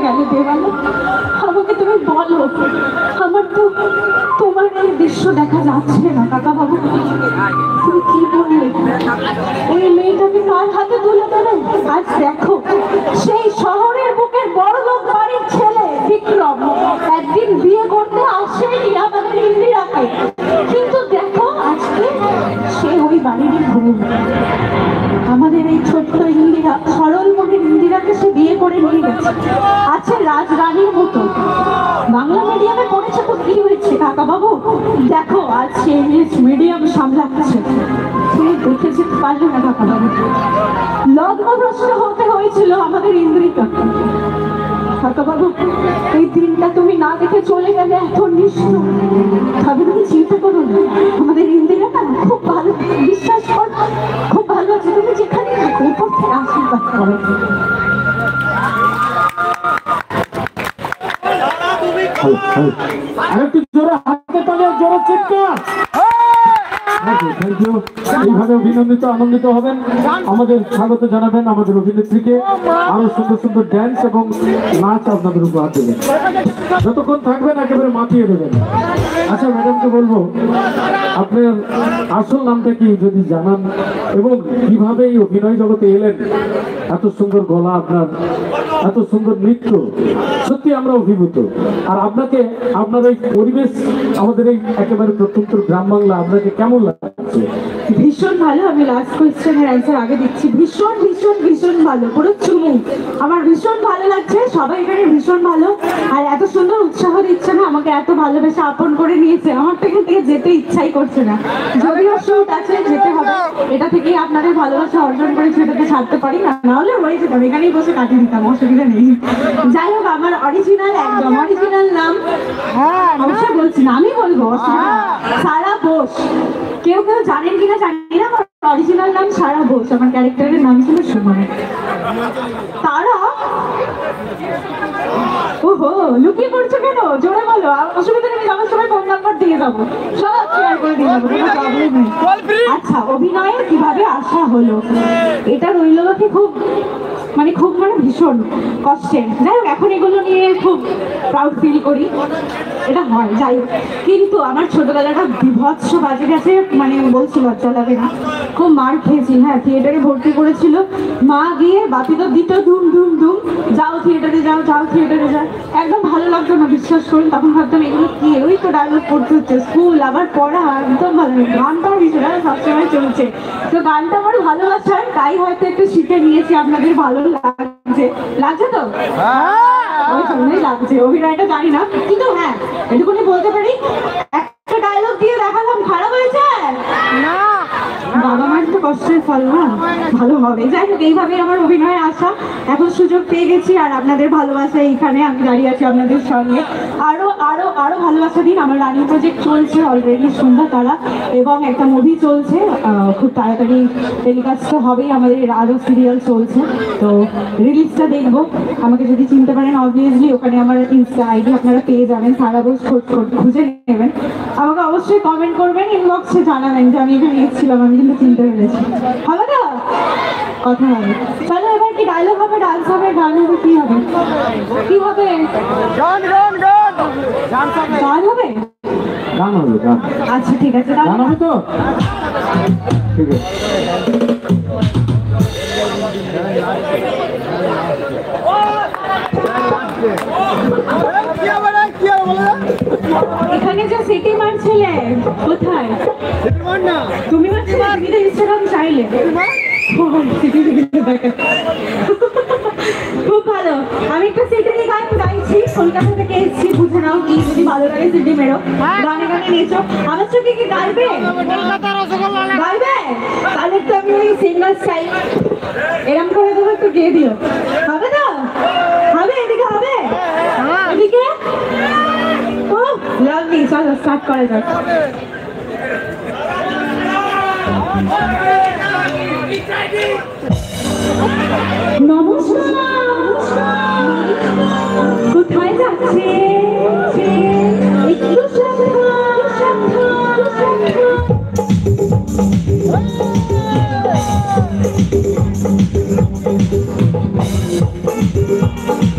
গেলে দেওয়ালে? আমাকে তুমি বলো, আমার তো তোমার এই দৃশ্য দেখা যাচ্ছে না কাকা বাবু। তুমি কি বললে? ওই মেয়েটাকে কার হাতে তুলে দেবে? আজ দেখো, সেই শহরের বুকের বড়লোক বাড়ির ছেলে বিক্রম একদিন বিয়ে করতে আসেনি আমাদের ইন্দিরাকে, কিন্তু দেখো আজকে সে ওই বাড়িরই বউ। আমাদের এই ছোট্ট ইন্দিরা, সরল মনের ইন্দিরাকে সে বিয়ে করে নিয়ে গেছে, আছে রাজরানীর মতো। বাংলা মিডিয়ামে পড়েছে তো কি হয়েছে কাকা বাবু? দেখো আজ সে ইংলিশ মিডিয়াম সামলাচ্ছে। তুমি দেখে যেতে পারলে না কাকা বাবু? লগ্নভ্রষ্ট হতে হয়েছিল আমাদের ইন্দ্রিকা। কাকা বাবু, এই দিনটা তুমি না দেখে চলে গেলে এত নিষ্ঠুর। তবে তুমি চিন্তা করো না, আমাদের ইন্দিরা না খুব ভালো, বিশ্বাস কর খুব ভালো আছে। তুমি যেখানে থাকো উপর থেকে আশীর্বাদ করো। আরেকটু জোরে হাতে তালে, জোরে চিৎকার। এইভাবে অভিনন্দিত আনন্দিত হবেন, আমাদের স্বাগত জানাবেন আমাদের অভিনেত্রীকে। আরো সুন্দর সুন্দর ড্যান্স এবং নাচ আপনাদের উপহার দেবেন। যতক্ষণ থাকবেন একেবারে মাতিয়ে দেবেন। আচ্ছা ম্যাডামকে বলবো, আপনার আসল নামটা কি যদি জানান, এবং কিভাবে এই অভিনয় জগতে এলেন। এত সুন্দর গলা আপনার, এত সুন্দর নৃত্য, সত্যি আমরা অভিভূত। আর আপনাকে, আপনার এই পরিবেশ, আমাদের এই একেবারে প্রত্যন্ত গ্রাম বাংলা, আপনাকে কেমন লাগছে? ভীষণ ভালো। আমি লাস্ট কোয়েশ্চেনের অ্যান্সার আগে দিচ্ছি। ভীষণ ভীষণ ভীষণ ভালো, পুরো চুমু। আমার ভীষণ ভালো লাগছে, সবাই এখানে ভীষণ ভালো। আর এত সুন্দর উৎসাহ দিচ্ছে না আমাকে, এত ভালোবেসে আপন করে নিয়েছে, আমার তো এখান থেকে যেতে ইচ্ছাই করছে না। যদিও শুট আছে, যেতে হবে। এটা থেকেই আপনাদের ভালোবাসা অর্জন করেছি, এটাকে ছাড়তে পারি না, নাহলে হয়ে যেতাম, এখানেই বসে কাটিয়ে দিতাম, অসুবিধা নেই। যাই হোক, আমার অরিজিনাল, একদম অরিজিনাল নাম অবশ্যই বলছি না, আমি বলবো, সারা বোস। কেউ কেউ জানেন কিনা জানি না, আমার অরিজিনাল নাম সারা বোস। আমার ক্যারেক্টারের নাম ছিল সুমনা। তারা, ওহো লুকিয়ে পড়ছো কেন? জোরে বলো, অসুবিধা নেই, আমার সবাই ফোন নাম্বার দিয়ে যাবো, সব শেয়ার করে দিয়ে যাবো, কোনো প্রবলেম নেই। আচ্ছা, অভিনয়ে কিভাবে আসা হলো, এটা রইল কি খুব খুব ভীষণ কষ্টের। যাই হোক, এখন এগুলো নিয়ে খুব প্রাউড ফিল করি, এটা হয়। যাই হোক, কিন্তু আমার ছোটবেলাটা বিভৎস বাজে গেছে, বলছি লজ্জা লাগে না। খুব মার খেয়েছি। হ্যাঁ, থিয়েটারে ভর্তি করেছিল মা, গিয়ে বাপি তো দিত ধুম ধুম ধুম, যাও থিয়েটারে যাও, যাও থিয়েটারে যাও। একদম ভালো লাগতো না, বিশ্বাস করুন। তখন ভাবতাম এগুলো কি, ওই তো ডায়লগ পড়তে হচ্ছে, স্কুল আবার পড়া, একদম ভালো লাগে। গানটাও ভীষণ সবসময় চলছে, তো গানটা আমার ভালোবাসার, তাই হয়তো একটু শিখে নিয়েছি। আপনাদের ভালো লাগছে, লাগছে তো? ওই জন্যই লাগছে। অভিনয়টা জানি না, কিন্তু হ্যাঁ এটুকুনি বলতে পারি, একটা ডায়লগ দিয়ে দেখালাম, খারাপ হয়েছে না? বাবা মার তো কষ্টের ফল না, ভালো হবে। যাই হোক, এইভাবে আমার অভিনয়ে আসা, এখন সুযোগ পেয়ে গেছি। আর আপনাদের ভালোবাসা, এইখানে আমি দাঁড়িয়ে আছি আপনাদের সঙ্গে। আরো আরো আরো ভালোবাসা দিন। আমার রানিং প্রজেক্ট চলছে অলরেডি, সন্ধ্যা তারা, এবং একটা মুভি চলছে, খুব তাড়াতাড়ি টেলিকাস্ট তো হবেই। আমাদের আরো সিরিয়াল চলছে, তো রিলিজটা দেখবো। আমাকে যদি চিনতে পারেন, অবভিয়াসলি ওখানে আমার ইনস্টা আইডি আপনারা পেয়ে যাবেন, সারা বোস খুঁজে নেবেন। আমাকে অবশ্যই কমেন্ট করবেন, ইনবক্সে জানাবেন যে আমি এখানে এসেছিলাম, আমি কিন্তু চিনতে পেরেছি। হবে তো? কথা হবে। চলো, এবার কি ডায়লগ হবে, ডান্স হবে, গান হবে, কি হবে? কি হবে? গান হবে? গান হবে, গান। আচ্ছা ঠিক আছে, গান হবে তো? ঠিক আছে। এখানে যে সিটি মারছিলে, কোথায়? তুমি মারছিলে, ইনস্টাগ্রাম চাইলে খুব ভালো। আমি একটা সিটি গান গাইছি, কলকাতা থেকে এসেছি, বুঝে নাও কি, যদি ভালো লাগে সিটি মেরো, গানে গানে নেচো। আমার চোখে কি গাইবে? গাইবে? তাহলে তো আমি ওই সিঙ্গার চাই, এরম করে দেবো, একটু গিয়ে দিও। হবে তো? হবে? এদিকে হবে? এদিকে? ও লাভলি, চলো স্টার্ট করা যাক। নমস্কার।